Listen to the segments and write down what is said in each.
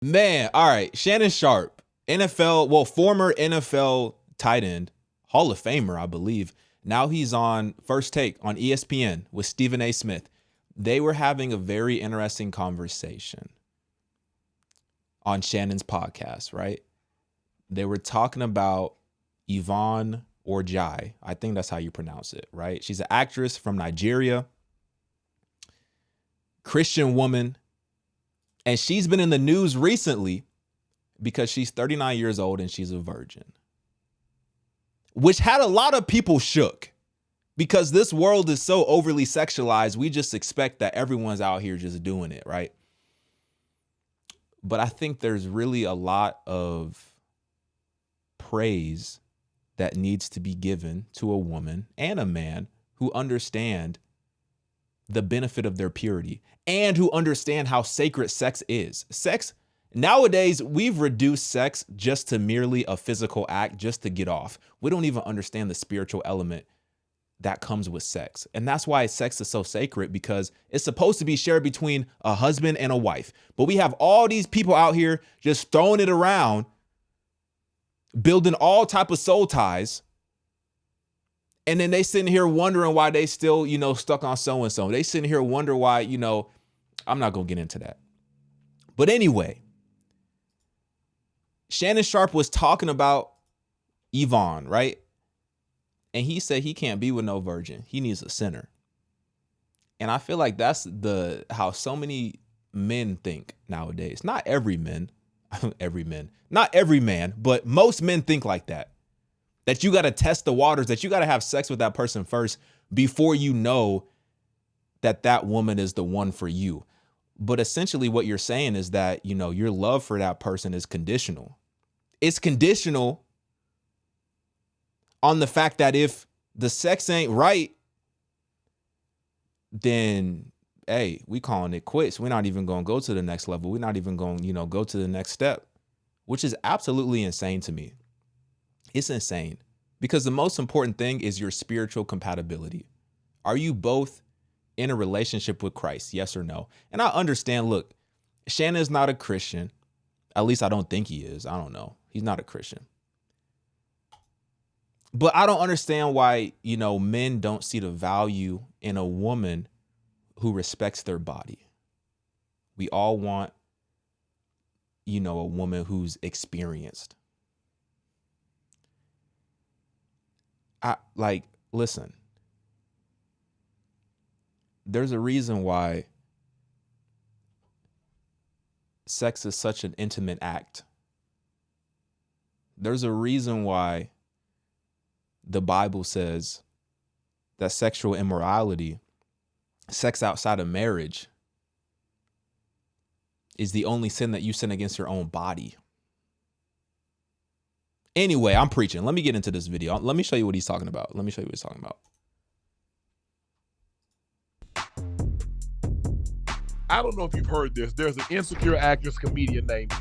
Man, all right. Shannon Sharpe, former NFL tight end, Hall of Famer, I believe. Now he's on First Take on ESPN with Stephen A. Smith. They were having a very interesting conversation on Shannon's podcast, right? They were talking about Yvonne Orjai. I think that's how you pronounce it, right? She's an actress from Nigeria, Christian woman. And she's been in the news recently because she's 39 years old and she's a virgin, which had a lot of people shook because this world is so overly sexualized. We just expect that everyone's out here just doing it, right? But I think there's really a lot of praise that needs to be given to a woman and a man who understand the benefit of their purity and who understand how sacred sex is. Sex, nowadays, we've reduced sex just to merely a physical act, just to get off. We don't even understand the spiritual element that comes with sex. And that's why sex is so sacred, because it's supposed to be shared between a husband and a wife. But we have all these people out here just throwing it around, building all type of soul ties. And then they sitting here wondering why they still, stuck on so-and-so. They sitting here wonder why, I'm not going to get into that. But anyway, Shannon Sharpe was talking about Yvonne, right? And he said he can't be with no virgin. He needs a sinner. And I feel like that's how so many men think nowadays. Not every man, but most men think like that. That you got to test the waters, that you got to have sex with that person first before you know that woman is the one for you. But essentially what you're saying is that, your love for that person is conditional. It's conditional on the fact that if the sex ain't right, then, hey, we calling it quits. We're not even going to go to the next level. We're not even going, go to the next step, which is absolutely insane to me. It's insane because the most important thing is your spiritual compatibility. Are you both in a relationship with Christ? Yes or no? And I understand, look, Shannon's not a Christian. At least I don't think he is. I don't know. He's not a Christian. But I don't understand why, men don't see the value in a woman who respects their body. We all want, a woman who's experienced. Listen, there's a reason why sex is such an intimate act. There's a reason why the Bible says that sexual immorality, sex outside of marriage, is the only sin that you sin against your own body. Anyway, I'm preaching. Let me get into this video. Let me show you what he's talking about. I don't know if you've heard this. There's an insecure actress comedian named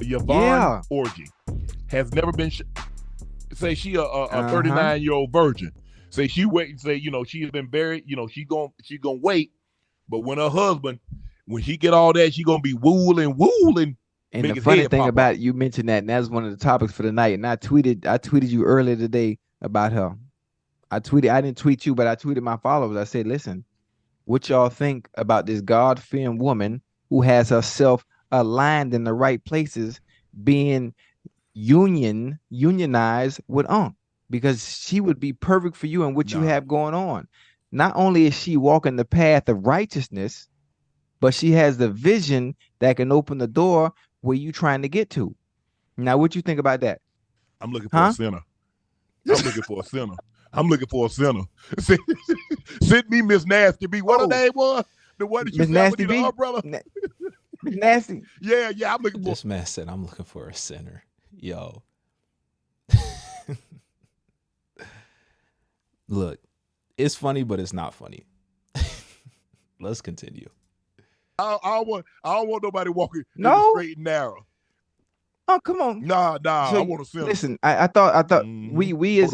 Yvonne Orji. Has never been say she a 39-year-old virgin. Say she wait. Say she has been married. She gonna wait. But when her husband, when she get all that, she gonna be wooling. And the funny thing about it, you mentioned that, and that's one of the topics for the night. And I tweeted you earlier today about her. I didn't tweet you, but I tweeted my followers. I said, listen, what y'all think about this God-fearing woman who has herself aligned in the right places being unionized with because she would be perfect for you and what you have going on. Not only is she walking the path of righteousness, but she has the vision that can open the door where you trying to get to. Now, what you think about that? I'm looking for a sinner. Send me Miss Nasty B. What her name was? The one that you Miss Nasty B? Umbrella? Miss Nasty. Yeah, I'm looking for. This man said, I'm looking for a sinner. Yo. Look, it's funny, but it's not funny. Let's continue. I don't want nobody walking straight and narrow. Oh, come on. Nah. So, I want to sinner. Listen, I thought we as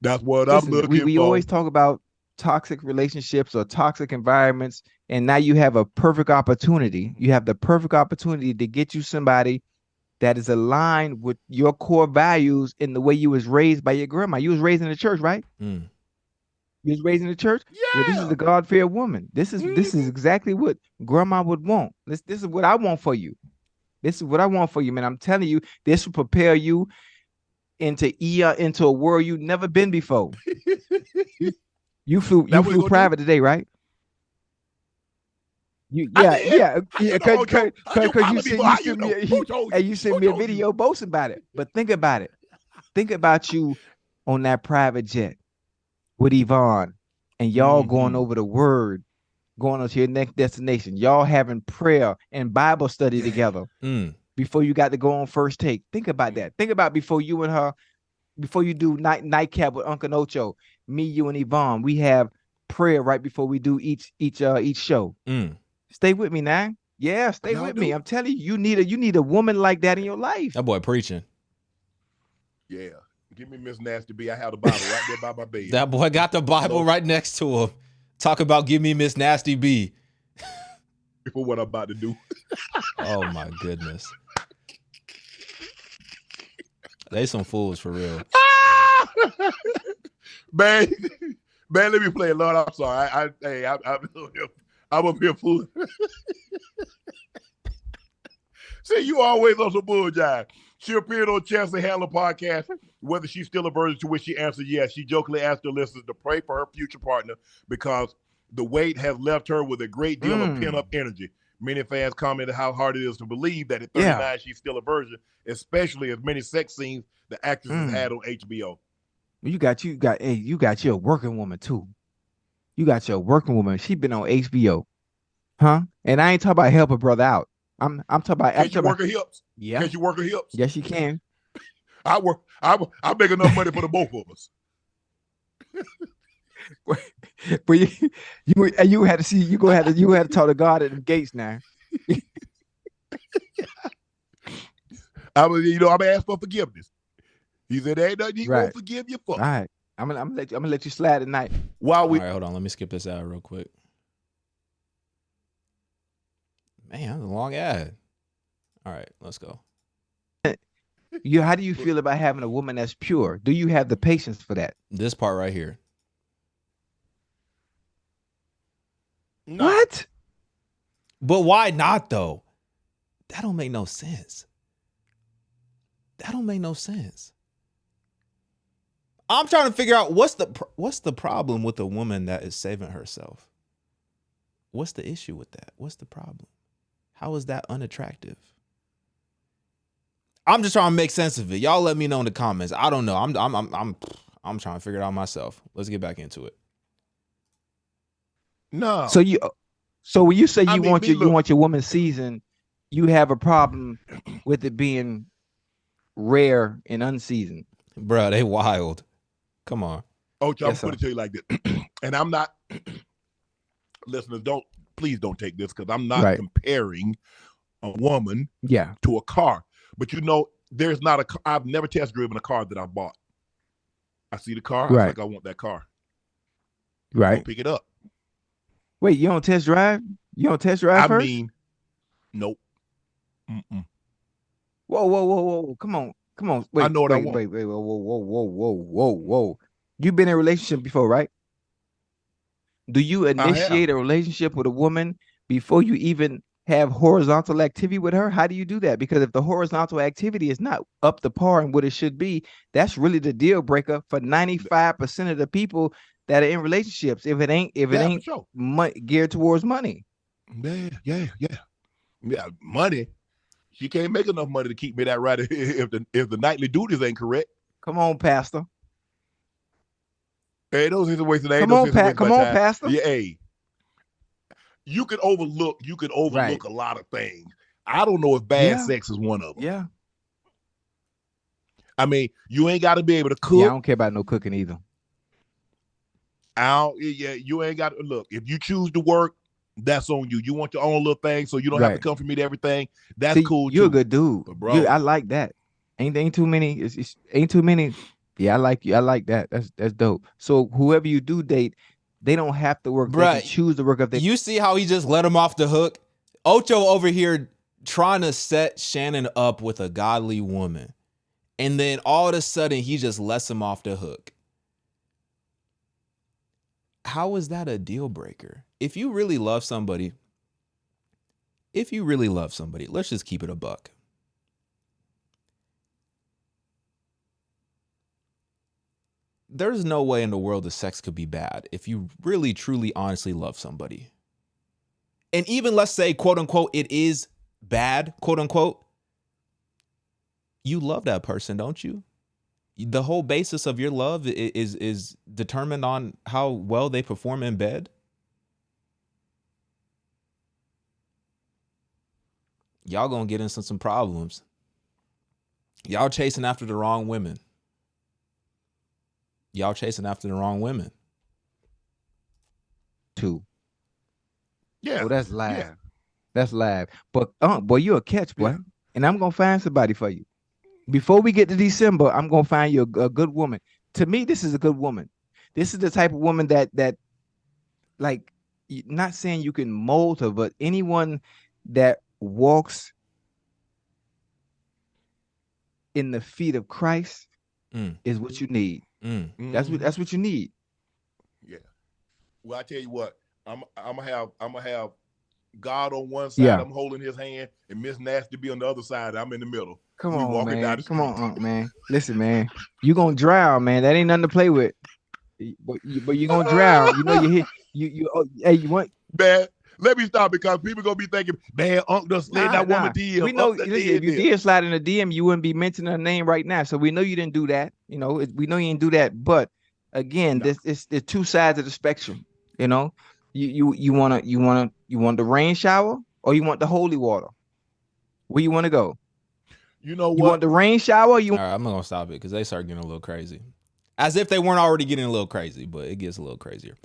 that's what I'm looking for. We always talk about toxic relationships or toxic environments And now you have a perfect opportunity. You have the perfect opportunity to get you somebody that is aligned with your core values in the way you was raised by your grandma. You was raised in the church, right? Mm. You was raised in the church? Yeah. Well, this is the God-fearing woman. This is exactly what grandma would want. This is what I want for you. This is what I want for you, man. I'm telling you, this will prepare you into a world you've never been before. You flew private today, right? Yeah, because you sent me a video boasting about it. But think about it. Think about you on that private jet with Yvonne, and y'all going over the word, going on to your next destination. Y'all having prayer and Bible study together before you got to go on first take. Think about that. Think about before you and her, before you do nightcap with Uncle Ocho, me, you, and Yvonne. We have prayer right before we do each show. Stay with me now. Yeah, stay with me. I'm telling you, you need a woman like that in your life. That boy preaching. Yeah. Give me Miss Nasty B. I have the Bible right there by my bed. That boy got the Bible right next to him. Talk about give me Miss Nasty B. For what I'm about to do. Oh my goodness. They some fools for real. Man, let me play it, Lord. I'm sorry. I'm up here fooling. See, you always on some bull jive. She appeared on Chancellor Handler podcast, whether she's still a virgin, to which she answered yes. She jokingly asked her listeners to pray for her future partner because the weight has left her with a great deal of pent-up energy. Many fans commented how hard it is to believe that at 39 she's still a virgin, especially as many sex scenes the actress has had on HBO. You got your working woman too. You got your working woman. She been on HBO, huh? And I ain't talking about help a brother out. I'm talking about. Can she work her hips? Yeah. Can she work her hips? Yes, she can. I make enough money for the both of us. But you had to see. You had to talk to God at the gates now. I'm gonna ask for forgiveness. He said, "Ain't nothing he gonna forgive you for." All right, I'm gonna let you slide tonight. All right, hold on. Let me skip this ad real quick. Man, that's a long ad. All right, let's go. How do you feel about having a woman that's pure? Do you have the patience for that? This part right here. No. What? But why not though? That don't make no sense. That don't make no sense. I'm trying to figure out what's the problem with a woman that is saving herself. What's the issue with that? What's the problem? How is that unattractive? I'm just trying to make sense of it. Y'all let me know in the comments. I don't know. I'm trying to figure it out myself. Let's get back into it. No. So when you say you want your woman seasoned, you have a problem with it being rare and unseasoned. Bro, they wild. Come on. I'm going to tell you like this. And I'm not, listeners, please don't take this because I'm not comparing a woman to a car. But there's not I've never test driven a car that I bought. I see the car, I was like, I want that car. Right. I'll pick it up. Wait, you don't test drive? You don't test drive first? I mean, nope. Whoa. Come on. Wait, I know what I want. Wait, whoa. You've been in a relationship before, right? Do you initiate a relationship with a woman before you even have horizontal activity with her? How do you do that? Because if the horizontal activity is not up to par and what it should be, that's really the deal breaker for 95% of the people that are in relationships. If it ain't geared towards money. Yeah. Money. She can't make enough money to keep me that right if the nightly duties ain't correct. Come on, Pastor. Hey, those is a waste of Come on, Pastor. Yeah, hey. You can overlook a lot of things. I don't know if bad sex is one of them. Yeah. I mean, you ain't got to be able to cook. Yeah, I don't care about no cooking either. You ain't got to look. If you choose to work, that's on you. You want your own little thing, so you don't have to come for me to everything. That's cool. You're a good dude, but bro. I like that. Ain't too many. Ain't too many. Yeah, I like you. I like that. That's dope. So whoever you do date, They don't have to work. Bruh, they can choose to work if they. You see how he just let him off the hook? Ocho over here trying to set Shannon up with a godly woman. And then all of a sudden, he just lets him off the hook. How is that a deal breaker? If you really love somebody, let's just keep it a buck. There's no way in the world that sex could be bad if you really, truly, honestly love somebody. And even let's say, quote unquote, it is bad, quote unquote. You love that person, don't you? The whole basis of your love is determined on how well they perform in bed. Y'all gonna get into some problems. Y'all chasing after the wrong women. Too. Yeah. Oh, that's live. Yeah. That's live. But boy, you a catch, boy. Yeah. And I'm gonna find somebody for you. Before we get to December, I'm gonna find you a good woman. To me, this is a good woman. This is the type of woman that like, not saying you can mold her, but anyone that walks in the feet of Christ is what you need. That's what you need. Yeah. Well, I tell you what, I'm gonna have God on one side, I'm holding his hand, and Miss Nasty be on the other side. I'm in the middle. Come on, man. Come on, Unc, man. Listen, man. You gonna drown, man. That ain't nothing to play with. But you gonna drown. You know you hit hey, you want man. Let me stop, because people gonna be thinking, man, Unc done slid that woman DM. We know, listen, if you did slide in the DM, you wouldn't be mentioning her name right now. So we know you didn't do that. You know, we know you didn't do that. But again, there's two sides of the spectrum. You know, you want the rain shower, or you want the holy water? Where you want to go? You know what? You want the rain shower? All right, I'm gonna stop it because they start getting a little crazy. As if they weren't already getting a little crazy, but it gets a little crazier.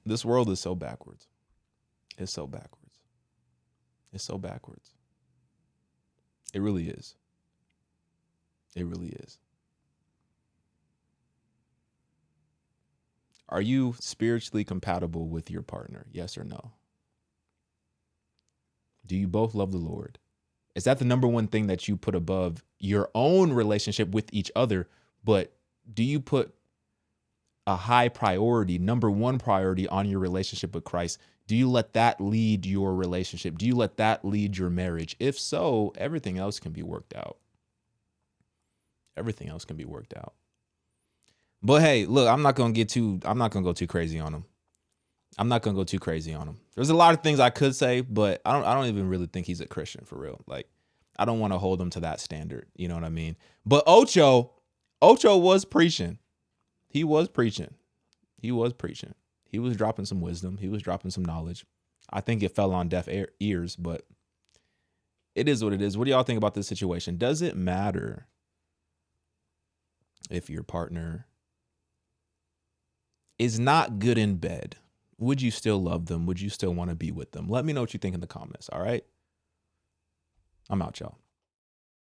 This world is so backwards. It's so backwards. It's so backwards. It really is. It really is. Are you spiritually compatible with your partner? Yes or no? Do you both love the Lord? Is that the number one thing that you put above your own relationship with each other? But do you put a high priority, number one priority on your relationship with Christ? Do you let that lead your relationship? Do you let that lead your marriage? If so, everything else can be worked out. Everything else can be worked out. But hey, look, I'm not gonna go too crazy on him. There's a lot of things I could say, but I don't even really think he's a Christian for real. Like, I don't want to hold him to that standard. You know what I mean? But Ocho was preaching. He was preaching. He was dropping some wisdom. He was dropping some knowledge. I think it fell on deaf ears, but it is what it is. What do y'all think about this situation? Does it matter if your partner is not good in bed? Would you still love them? Would you still want to be with them? Let me know what you think in the comments. All right. I'm out, y'all.